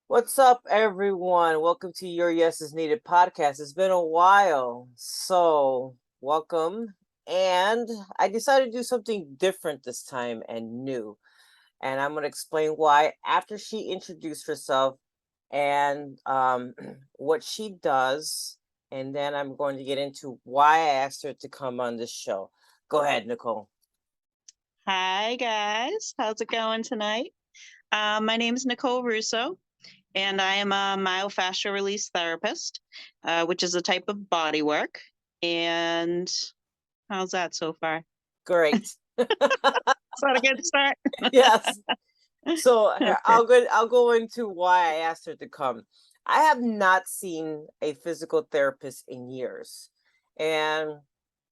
What's up, everyone? Welcome to Your Yes is Needed podcast. It's been a while, so welcome. And I decided to do something different this time and new. And I'm going to explain why after she introduced herself and what she does. And then I'm going to get into why I asked her to come on this show. Go ahead, Nicole. Hi, guys. How's it going tonight? My name is Nicole Russo, and I am a myofascial release therapist, which is a type of body work. And how's that so far? Great. Is that a good start? Yes. So Okay. I'll go into why I asked her to come. I have not seen a physical therapist in years. And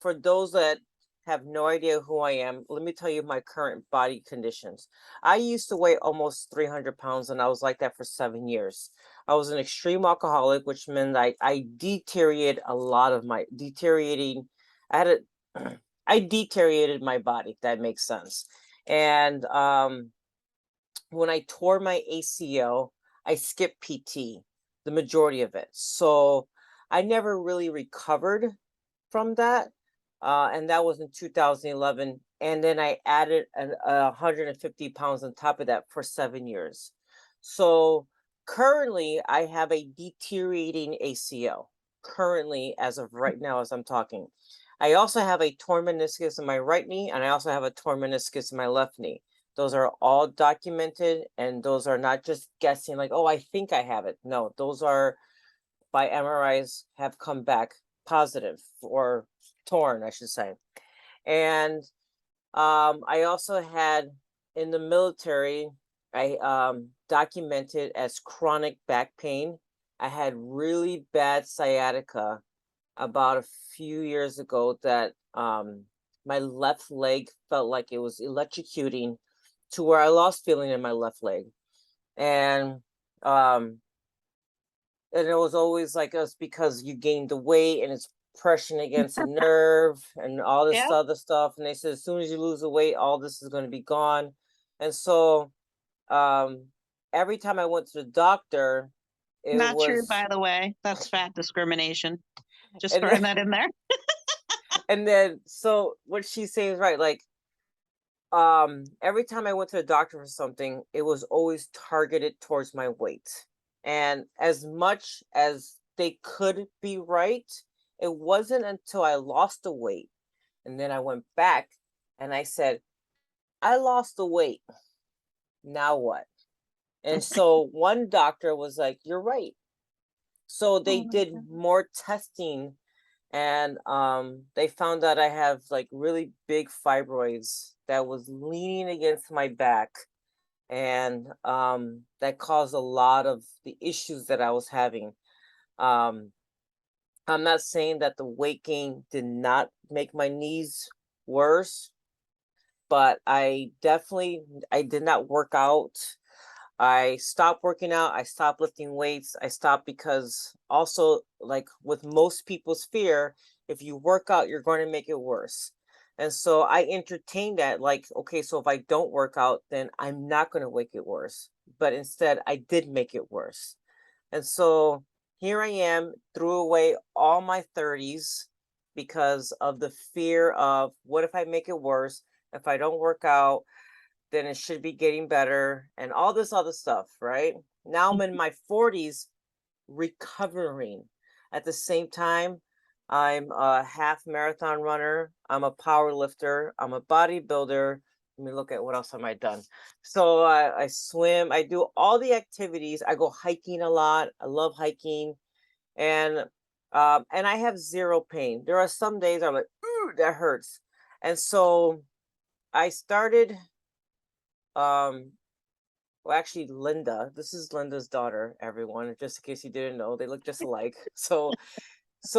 for those that have no idea who I am, let me tell you my current body conditions. I used to weigh almost 300 pounds and I was like that for 7 years. I was an extreme alcoholic, which meant I deteriorated a lot of my deteriorating. I had a I deteriorated my body, if that makes sense. And when I tore my ACL, I skipped PT, the majority of it. So I never really recovered from that. And that was in 2011. And then I added 150 pounds on top of that for 7 years. So currently, I have a deteriorating ACL, currently, as of right now, as I'm talking. I also have a torn meniscus in my right knee, and I also have a torn meniscus in my left knee. Those are all documented, and those are not just guessing like, oh, I think I have it. No, those are by MRIs have come back positive or torn, I should say. And I also had in the military, I documented as chronic back pain. I had really bad sciatica about a few years ago that my left leg felt like it was electrocuting to where I lost feeling in my left leg. And um and it was always like us because you gained the weight and it's pressing against a nerve and all this Yeah, other stuff. And they said as soon as you lose the weight, all this is going to be gone. And so um every time I went to the doctor, it not true, was by the way. That's fat discrimination. Just and then, throwing that in there. and then so what she's saying is right, like every time I went to the doctor for something, it was always targeted towards my weight. And as much as they could be right, it wasn't until I lost the weight and then I went back and I said, I lost the weight. Now what? And so one doctor was like, you're right. So they Oh my did God. more testing and they found out I have like really big fibroids that was leaning against my back, and that caused a lot of the issues that I was having. um I'm not saying that the weight gain did not make my knees worse, but I did not work out. I stopped working out. I stopped lifting weights. I stopped because also, like with most people's fear, if you work out, you're going to make it worse. And so I entertained that, like, okay, so if I don't work out, then I'm not going to make it worse. But instead, I did make it worse. And so here I am, threw away all my 30s because of the fear of what if I make it worse? If I don't work out, then it should be getting better and all this other stuff, right? Now I'm in my 40s recovering. At the same time, I'm a half marathon runner, I'm a power lifter, I'm a bodybuilder. Let me look at what else have I done. So I swim, I do all the activities. I go hiking a lot. I love hiking, and I have zero pain. There are some days I'm like, ooh, that hurts. And so I started um well, actually, Linda. This is Linda's daughter, everyone, just in case you didn't know. They look just alike. So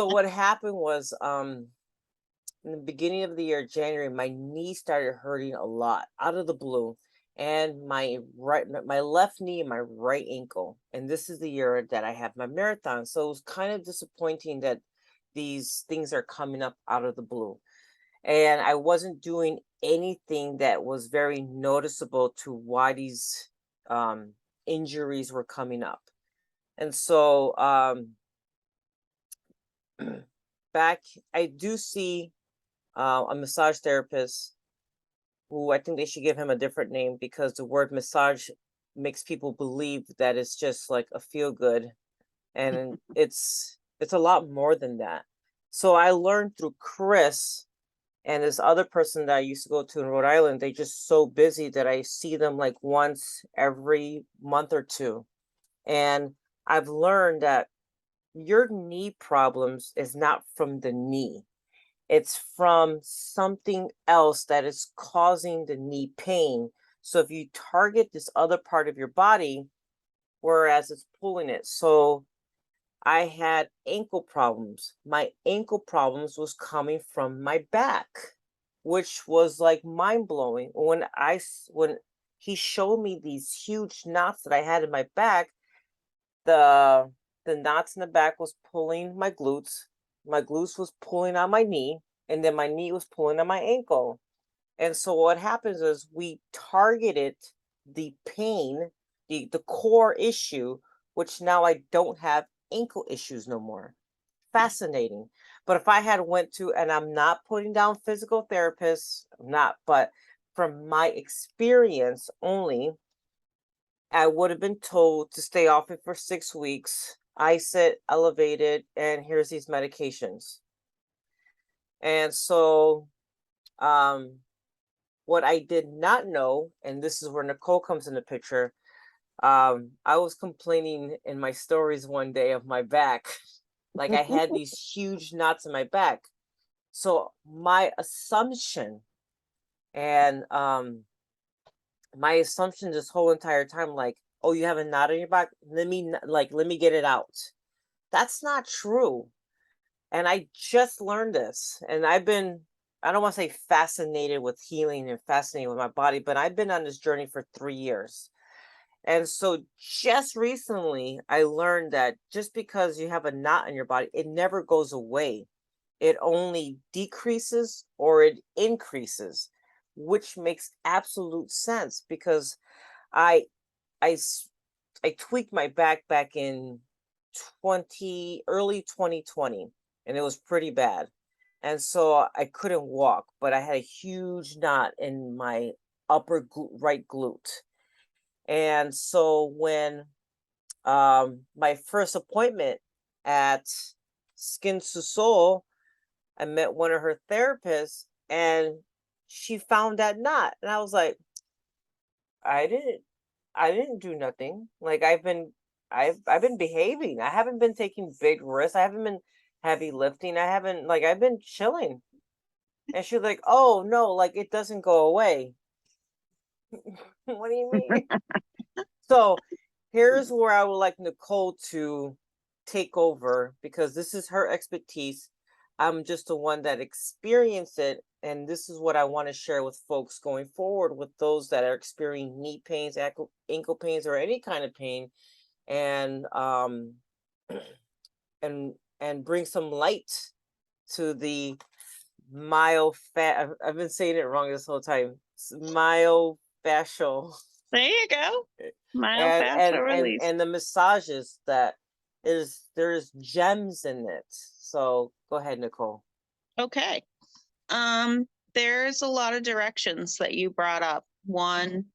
what happened was, in the beginning of the year, January, my knee started hurting a lot out of the blue, and my left knee and my right ankle. And this is the year that I have my marathon. So it was kind of disappointing that these things are coming up out of the blue, and I wasn't doing anything that was very noticeable to why these um injuries were coming up. And so back, I do see a massage therapist who I think they should give him a different name because the word massage makes people believe that it's just like a feel good, and it's a lot more than that. So I learned through Chris and this other person that I used to go to in Rhode Island. They just so busy that I see them like once every month or two. And I've learned that your knee problems is not from the knee. It's from something else that is causing the knee pain. So if you target this other part of your body, whereas it's pulling it. So I had ankle problems. My ankle problems was coming from my back, which was like mind blowing. When he showed me these huge knots that I had in my back, the the knots in the back was pulling my glutes. My glutes was pulling on my knee, and then my knee was pulling on my ankle. And so what happens is we targeted the pain, the core issue, which now I don't have ankle issues no more. Fascinating. But if I had went to, and I'm not putting down physical therapists, I'm not, but from my experience only, I would have been told to stay off it for 6 weeks, ice it, elevate it, and here's these medications. And so um what I did not know, and this is where Nicole comes in the picture, I was complaining in my stories one day of my back. Like I had these huge knots in my back. So my assumption, and my assumption this whole entire time, like, oh, you have a knot in your back? Let me get it out. That's not true. And I just learned this. And I don't want to say fascinated with healing and fascinated with my body, but I've been on this journey for 3 years. And so just recently, I learned that just because you have a knot in your body, it never goes away. It only decreases or it increases, which makes absolute sense because I I s- I tweaked my back in early 2020, and it was pretty bad. And so I couldn't walk, but I had a huge knot in my right glute. And so when my first appointment at Skin to Soul, I met one of her therapists, and she found that knot. And I was like, I didn't I didn't do nothing. Like I've been behaving. I haven't been taking big risks. I haven't been heavy lifting. I haven't like I've been chilling. And she's like, "Oh no, like it doesn't go away." What do you mean? So here's where I would like Nicole to take over because this is her expertise. I'm just the one that experienced it. And this is what I want to share with folks going forward with those that are experiencing knee pains, ankle pains, or any kind of pain, and and bring some light to the I've been saying it wrong this whole time. Myofascial There you go. and Myofascial release. the massages that there's gems in it. So go ahead, Nicole. Okay. There's a lot of directions that you brought up. One,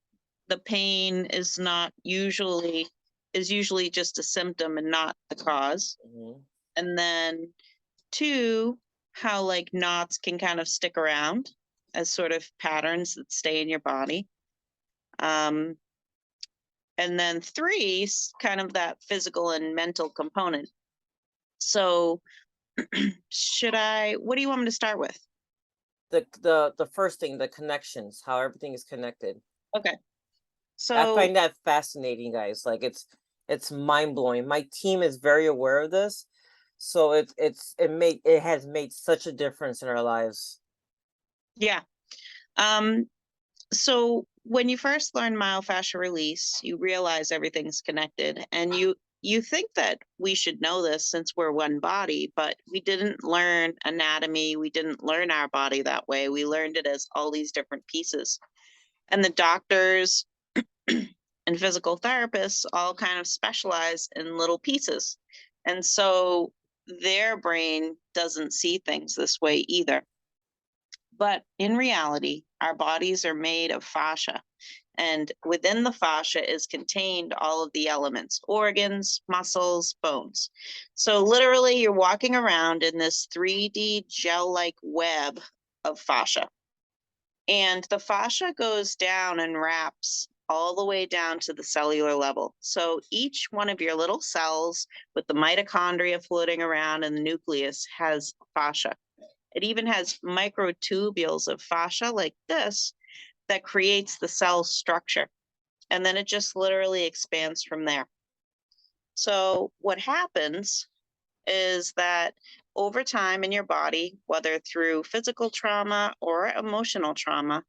the pain is usually just a symptom and not the cause. Mhm. And then two, how like knots can kind of stick around as sort of patterns that stay in your body. Um, and then three, kind of that physical and mental component. So what do you want me to start with? The first thing, the connections, how everything is connected. Okay. I So find that fascinating, guys. Like it's mind blowing. My team is very aware of this, so it has made such a difference in our lives. yeah. Um, so when you first learn myofascial release, you realize everything's connected, and you think that we should know this since we're one body, but we didn't learn anatomy. We didn't learn our body that way. We learned it as all these different pieces. And the doctors And physical therapists all kind of specialize in little pieces. And so their brain doesn't see things this way either. But in reality, our bodies are made of fascia. And within the fascia is contained all of the elements, organs, muscles, bones. So literally, you're walking around in this 3D gel like web of fascia. And the fascia goes down and wraps all the way down to the cellular level. So each one of your little cells with the mitochondria floating around and the nucleus has fascia. It even has microtubules of fascia like this that creates the cell structure. And then it just literally expands from there. So what happens is that over time in your body, whether through physical trauma or emotional trauma,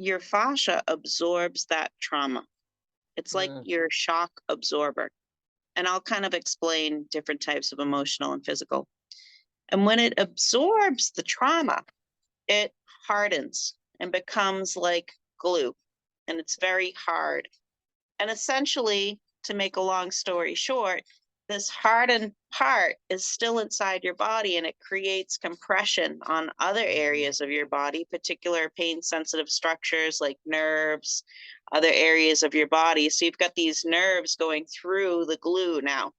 your fascia absorbs that trauma. It's like Mm. your shock absorber. And I'll kind of explain different types of emotional and physical. And when it absorbs the trauma, it hardens and becomes like glue. And it's very hard. And essentially, to make a long story short, this hardened part is still inside your body and it creates compression on other areas of your body, particular pain sensitive structures like nerves, other areas of your body. So you've got these nerves going through the glue now.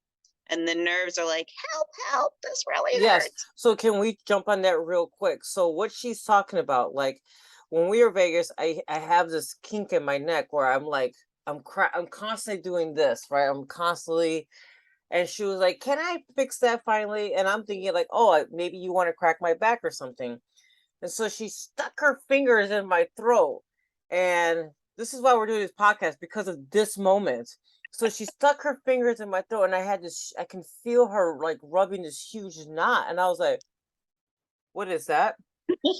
And the nerves are like, help, help, this really Yes. hurts. So can we jump on that real quick? So what she's talking about, like when we were in Vegas, I have this kink in my neck where I'm like I'm constantly doing this, right? I'm constantly, and she was like, "Can I fix that finally?" And I'm thinking like, "Oh, maybe you want to crack my back or something." And so she stuck her fingers in my throat. And this is why we're doing this podcast, because of this moment. So she stuck her fingers in my throat and I had this, I can feel her like rubbing this huge knot. And I was like, what is that?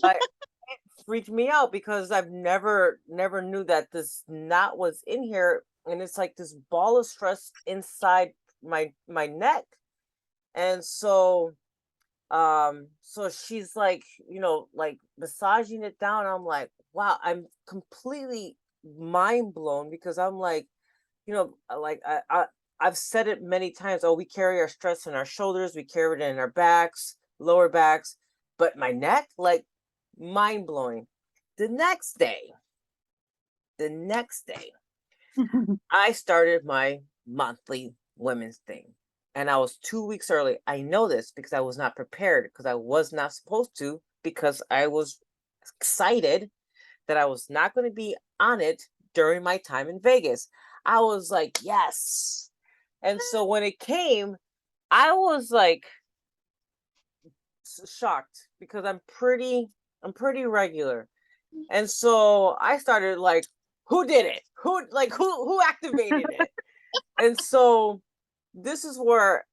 Like, it freaked me out because I've never knew that this knot was in here. And it's like this ball of stress inside my neck. And so she's like, like massaging it down. I'm like, wow, I'm completely mind blown because I'm like, like I've said it many times. Oh, we carry our stress in our shoulders, we carry it in our backs, lower backs, but my neck, like, mind blowing. the next day the next day I started my monthly women's thing. And I was 2 weeks early. I know this because I was not prepared, because I was not supposed to, because I was excited that I was not going to be on it during my time in Vegas. I was like, yes. And so when it came, I was like shocked because I'm pretty regular. And so I started like, who did it? Who activated it? And so this is where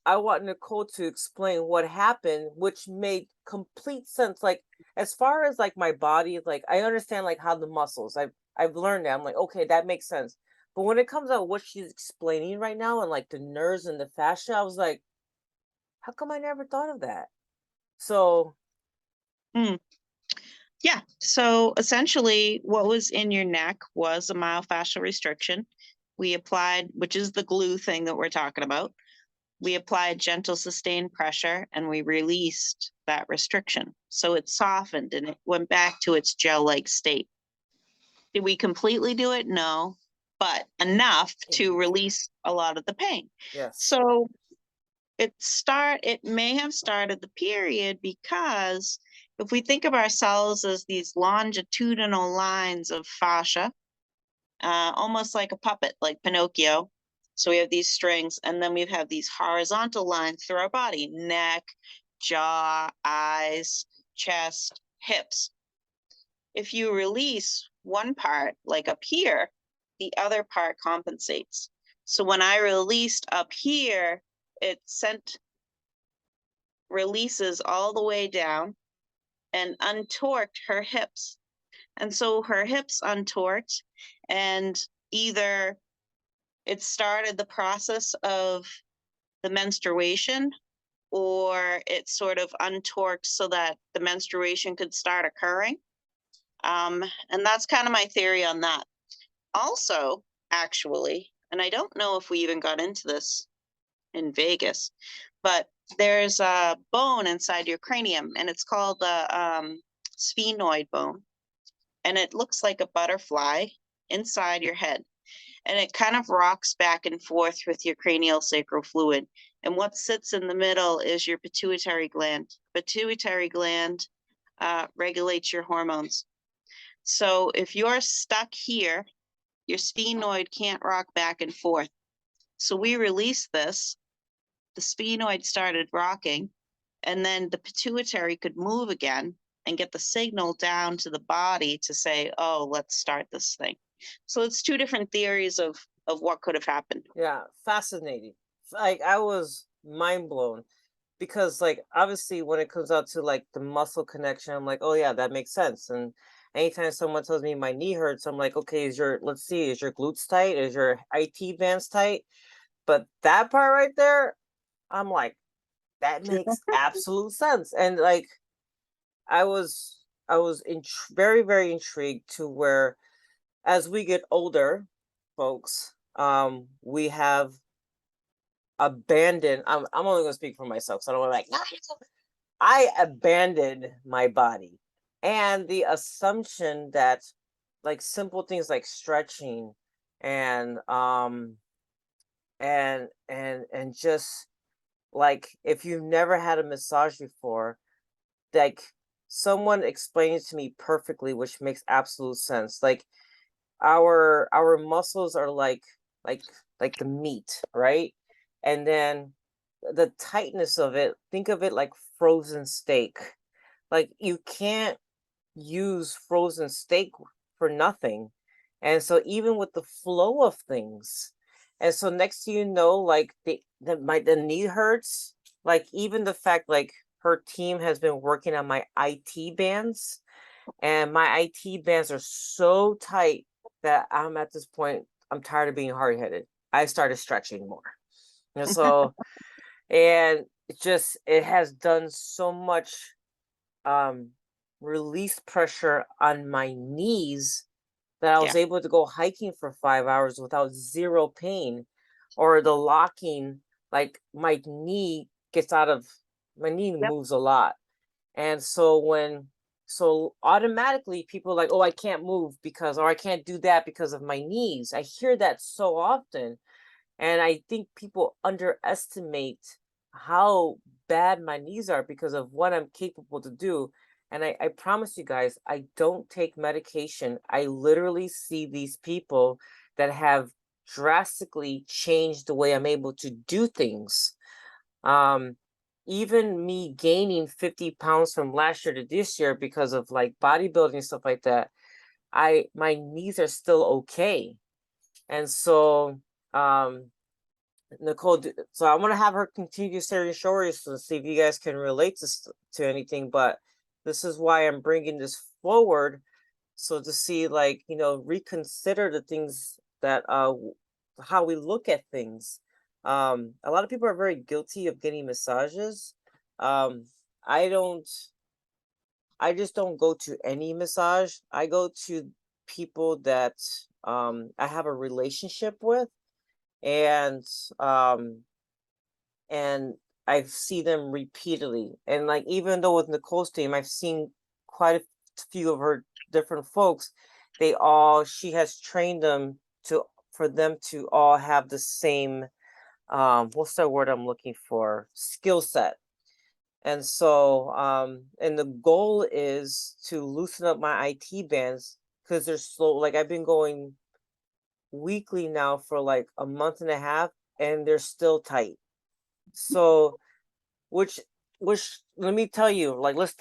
I want Nicole to explain what happened, which made complete sense. Like, as far as like my body, like I understand like how the muscles, I've learned that. I'm like, okay, that makes sense. But when it comes out what she's explaining right now and like the nerves and the fascia, I was like, how come I never thought of that? So Mm. Yeah. So essentially, what was in your neck was a myofascial restriction. We applied, which is the glue thing that we're talking about. We applied gentle sustained pressure and we released that restriction. So it softened and it went back to its gel like state. Did we completely do it? No, but enough to yes, release a lot of the pain. yes, So it may have started the period because if we think of ourselves as these longitudinal lines of fascia, almost like a puppet, like Pinocchio. So we have these strings, and then we have these horizontal lines through our body: neck, jaw, eyes, chest, hips. If you release one part, like up here, the other part compensates. So when I released up here, it sent releases all the way down and untorqued her hips. And so her hips untorqued, and either it started the process of the menstruation or it sort of untorqued so that the menstruation could start occurring. And that's kind of my theory on that. Also, actually, and I don't know if we even got into this in Vegas, but there's a bone inside your cranium, and it's called the sphenoid bone, and it looks like a butterfly inside your head, and it kind of rocks back and forth with your cranial sacral fluid. And what sits in the middle is your pituitary gland. Pituitary gland regulates your hormones. So if you're stuck here, your sphenoid can't rock back and forth. So we released this, the sphenoid started rocking, and then the pituitary could move again and get the signal down to the body to say, oh, let's start this thing. So it's two different theories of what could have happened. Yeah, fascinating. Like I was mind blown because like obviously when it comes out to like the muscle connection, I'm like, oh yeah, that makes sense. And anytime someone tells me my knee hurts, I'm like, okay, let's see, is your glutes tight? Is your IT bands tight? But that part right there, I'm like, that makes absolute sense. And like I was very, very intrigued to where as we get older, folks, we have abandoned. I'm only gonna speak for myself, so I don't want to like. I abandoned my body, and the assumption that like simple things like stretching and and just like if you've never had a massage before, like someone explained it to me perfectly, which makes absolute sense. Like our muscles are like like the meat, right? And then the tightness of it, think of it like frozen steak. Like you can't use frozen steak for nothing. And so even with the flow of things, and so next you know, like the knee hurts. Like even the fact like her team has been working on my IT bands, and my IT bands are so tight that I'm at this point, I'm tired of being hard headed. I started stretching more. And so, and it has done so much um, release pressure on my knees that I was Yeah. able to go hiking for 5 hours without zero pain, or the locking, like my knee Yep. moves a lot. And so so automatically people are like, oh, I can't move because, or I can't do that because of my knees. I hear that so often. And I think people underestimate how bad my knees are because of what I'm capable to do. And I promise you guys, I don't take medication. I literally see these people that have drastically changed the way I'm able to do things. Um, Even me gaining 50 pounds from last year to this year because of like bodybuilding and stuff like that, my knees are still okay. And so Nicole, so I want to have her continue sharing stories to see if you guys can relate to anything. But this is why I'm bringing this forward, so to see, like, reconsider the things that how we look at things. A lot of people are very guilty of getting massages. Um, I don't. I just don't go to any massage. I go to people that I have a relationship with, and um and I see them repeatedly. And like even though with Nicole's team, I've seen quite a few of her different folks. She has trained them for them to all have the same what's the word I'm looking for? Skill set. And so and the goal is to loosen up my IT bands because they're slow. Like I've been going weekly now for like a month and a half and they're still tight. So which let me tell you, like let's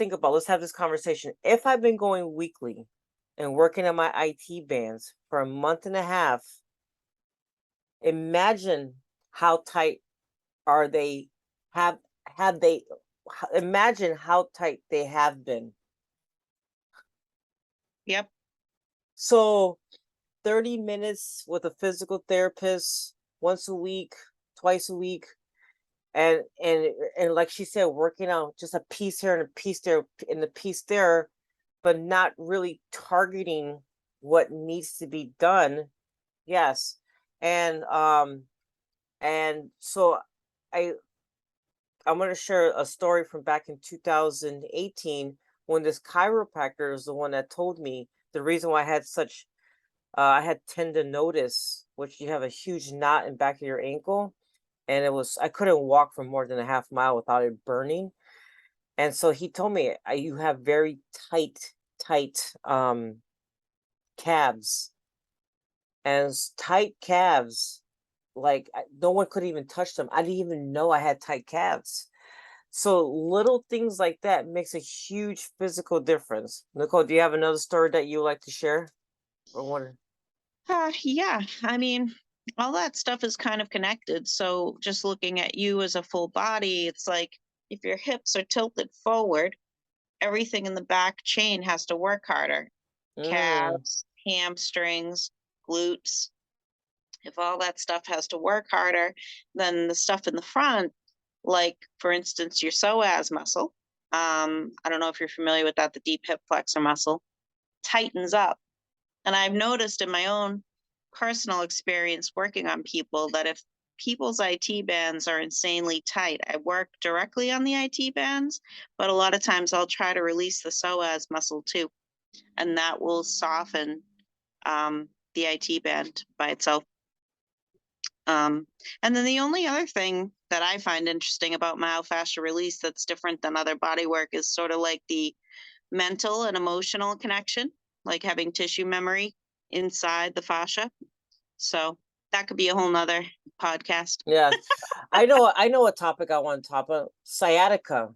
have this conversation. If I've been going weekly and working on my IT bands for a month and a half, imagine how tight are they have they imagine how tight they have been. Yep. So 30 minutes with a physical therapist once a week, twice a week, and like she said, working out just a piece here and a piece there and a piece there, but not really targeting what needs to be done. Yes, And so I I'm going to share a story from back in 2018 when this chiropractor is the one that told me the reason why I had tendinosis, which you have a huge knot in back of your ankle, and I couldn't walk for more than a half mile without it burning. And so he told me, you have very tight calves, and tight calves, like no one could even touch them. I didn't even know I had tight calves. So little things like that makes a huge physical difference. Nicole, do you have another story that you would like to share? Or one? Yeah, I mean, all that stuff is kind of connected. So just looking at you as a full body, it's like if your hips are tilted forward, everything in the back chain has to work harder. Mm, Calves, hamstrings, glutes. If all that stuff has to work harder, then the stuff in the front, like for instance, your psoas muscle, I don't know if you're familiar with that, the deep hip flexor muscle, tightens up. And I've noticed in my own personal experience working on people that if people's IT bands are insanely tight, I work directly on the IT bands, but a lot of times I'll try to release the psoas muscle too, and that will soften the IT band by itself. And then the only other thing that I find interesting about myofascial release that's different than other body work is sort of like the mental and emotional connection, like having tissue memory inside the fascia. So that could be a whole nother podcast. yeah. I know a topic I want to talk about. Sciatica.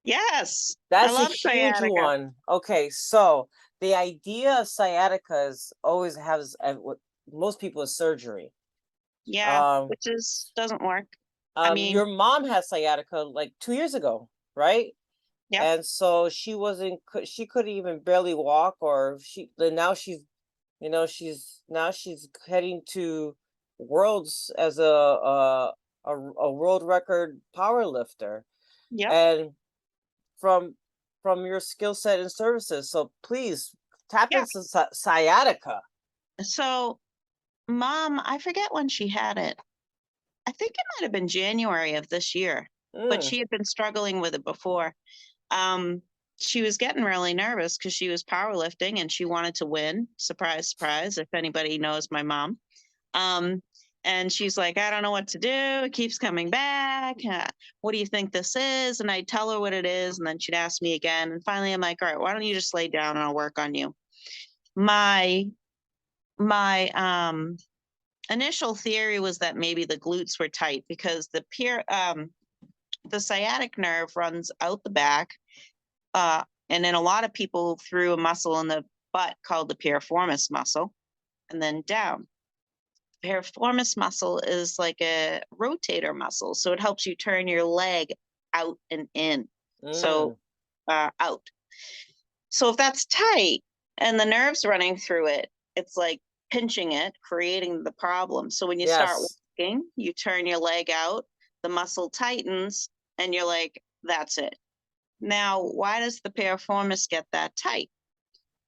Yes, I That's a love huge sciatica. one. Okay, so the idea of sciatica is always has what most people is surgery. Yeah, Um, which is doesn't work. I mean, your mom had sciatica like 2 years ago, right? yep, And so she couldn't even barely walk, or then now she's heading to worlds as a world record power lifter, yep, and from your skill set and services. So please tap yeah. into sciatica. So mom, I forget when she had it. I think it might have been January of this year, but Mm, she had been struggling with it before. Um, she was getting really nervous because she was powerlifting and she wanted to win. Surprise, surprise, if anybody knows my mom. Um, and she's like, I don't know what to do. It keeps coming back. What do you think this is? And I'd tell her what it is. And then she'd ask me again. And finally, I'm like, all right, why don't you just lay down and I'll work on you? My, my initial theory was that maybe the glutes were tight because the sciatic nerve runs out the back, and in a lot of people through a muscle in the butt called the piriformis muscle, and then down. Piriformis muscle is like a rotator muscle, so it helps you turn your leg out and in. So mm, out. So if that's tight and the nerves running through it, it's like pinching it, creating the problem. So when you start yes. walking, you turn your leg out, the muscle tightens, and you're like, that's it. Now, why does the piriformis get that tight?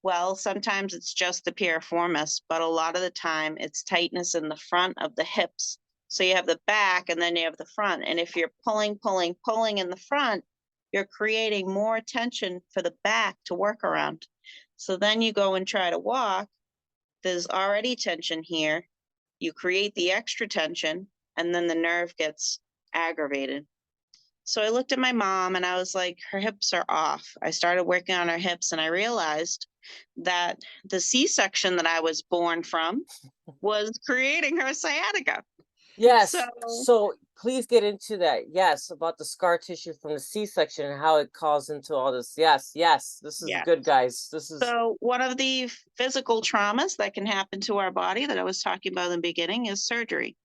Well, sometimes it's just the piriformis, but a lot of the time it's tightness in the front of the hips. So you have the back and then you have the front. And if you're pulling in the front, you're creating more tension for the back to work around. So then you go and try to walk. There's already tension here. You create the extra tension, and then the nerve gets aggravated. So I looked at my mom and I was like, her hips are off. I started working on her hips and I realized that the C-section that I was born from was creating her sciatica. So, Yes. So please get into that. Yes, about the scar tissue from the C-section and how it calls into all this. Yes, yes. This is yeah. good, guys. This is So, one of the physical traumas that can happen to our body that I was talking about in the beginning is surgery.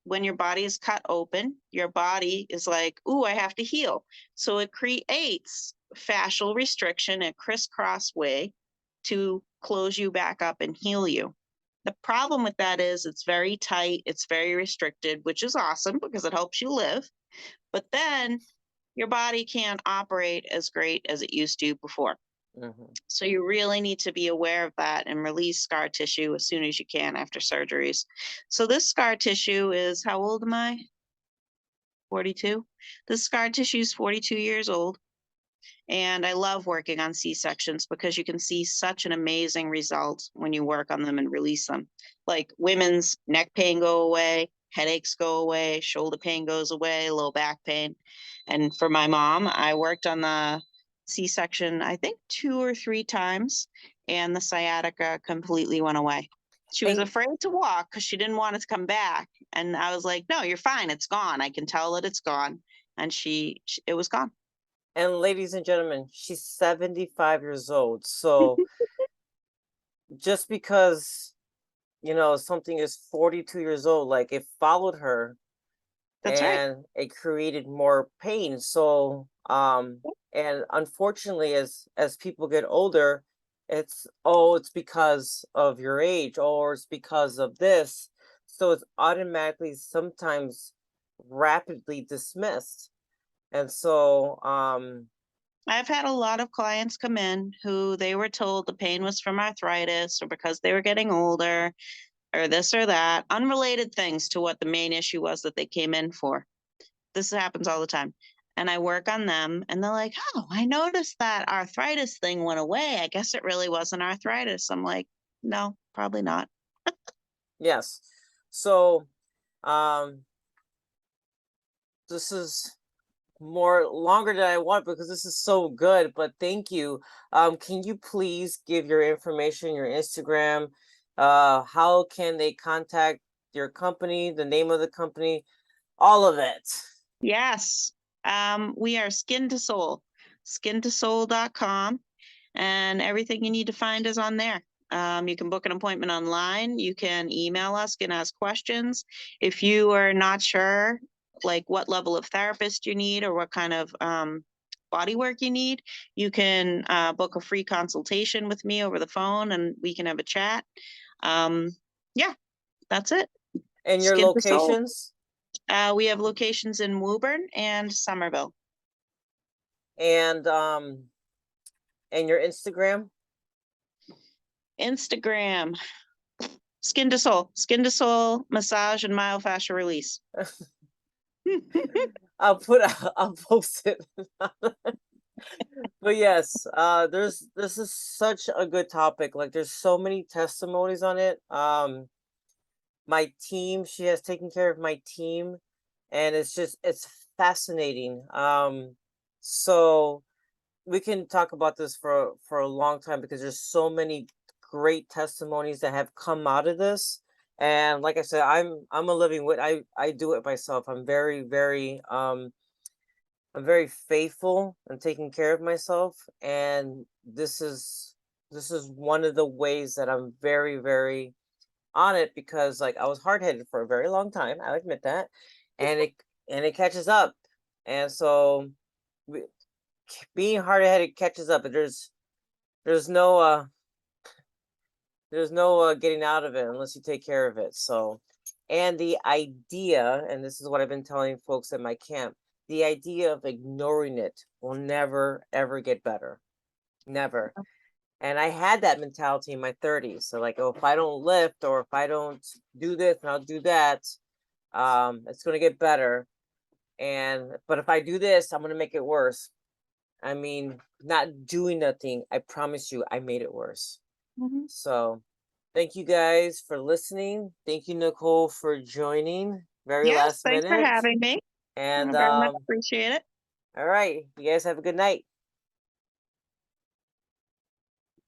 When your body is cut open, your body is like, ooh, I have to heal. So it creates fascial restriction, a crisscross way to close you back up and heal you. The problem with that is it's very tight, it's very restricted, which is awesome because it helps you live. But then your body can't operate as great as it used to before. Mhm. So you really need to be aware of that and release scar tissue as soon as you can after surgeries. So this scar tissue is, how old am I? 42. This scar tissue is 42 years old. And I love working on C-sections because you can see such an amazing result when you work on them and release them. Like women's neck pain go away, headaches go away, shoulder pain goes away, low back pain. And for my mom, I worked on the C-section, I think 2 or 3 times, and the sciatica completely went away. She was And afraid to walk because she didn't want it to come back. And I was like, no, you're fine. It's gone. I can tell that it's gone. And it was gone. and ladies and gentlemen, she's 75 years old. So just because, something is 42 years old, like it followed her That's right. and it created more pain. So, and unfortunately, as people get older, it's because of your age, or it's because of this. So it's automatically sometimes rapidly dismissed. And so, I've had a lot of clients come in who they were told the pain was from arthritis or because they were getting older or this or that, unrelated things to what the main issue was that they came in for. This happens all the time. And I work on them and they're like, oh, I noticed that arthritis thing went away. I guess it really wasn't arthritis. I'm like, no, probably not. yes. So, um, this is more longer than I want because this is so good, but thank you. Can you please give your information, your Instagram? How can they contact your company, the name of the company, all of it? Yes. We are Skin to Soul, skintosoul.com, and everything you need to find is on there. You can book an appointment online. You can email us, can ask questions. If you are not sure, like what level of therapist you need or what kind of body work you need, you can book a free consultation with me over the phone and we can have a chat. Um, yeah, that's it. And your Skin to Soul. locations We have locations in Woburn and Somerville. and um and your Instagram. Instagram, Skin to Soul, massage and myofascial release. I'll post it. But yes, this is such a good topic. Like there's so many testimonies on it. My team, she has taken care of my team, and it's fascinating. So we can talk about this for a long time because there's so many great testimonies that have come out of this. And like I said, I'm a living wit. I do it myself. I'm very faithful and taking care of myself, and this is one of the ways that I'm very, very on it because like I was hard headed for a very long time. I admit that, and it catches up, and so we- being hard headed catches up. And there's no getting out of it unless you take care of it. So, and the idea, and this is what I've been telling folks at my camp, the idea of ignoring it will never ever get better, never. And I had that mentality in my 30s. So like, oh, if I don't lift or if I don't do this and I'll do that, it's gonna get better. And but if I do this, I'm gonna make it worse. I mean, not doing nothing, I promise you, I made it worse. Mhm. So thank you guys for listening. Thank you, Nicole, for joining very Yes, last thanks for minute. having me. And I very much appreciate it. all right, you guys have a good night.